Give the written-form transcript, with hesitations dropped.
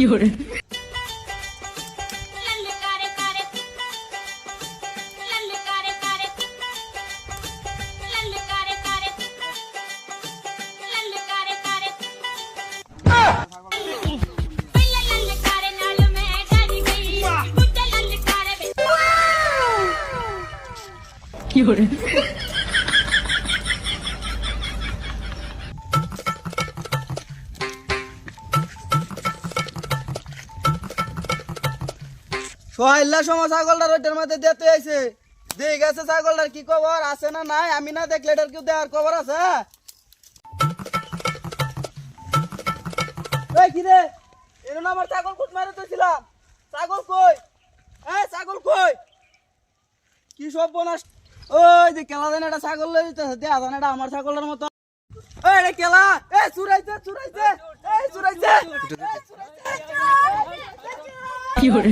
করে কি করে সোহাইল্লা সময় ছাগলটা রোডের মধ্যে দিতে আইছে দিয়ে গেছে ছাগলটার কি খবর আছে না নাই আমি না দেখলে এটার কেউ দেওয়ার খবর আছে এই কি রে এরকম আমার ছাগল খুঁজ মারে দিয়েছিলাম ছাগল কই ছাগল কই কি সব বনাস ওই যে কেলা দেন এটা ছাগল লই দিতেছে দেয়া জান এটা আমার ছাগলের মতো এই রে কেলা চুরাইছে চুরাইছে চুরাইছে কি করে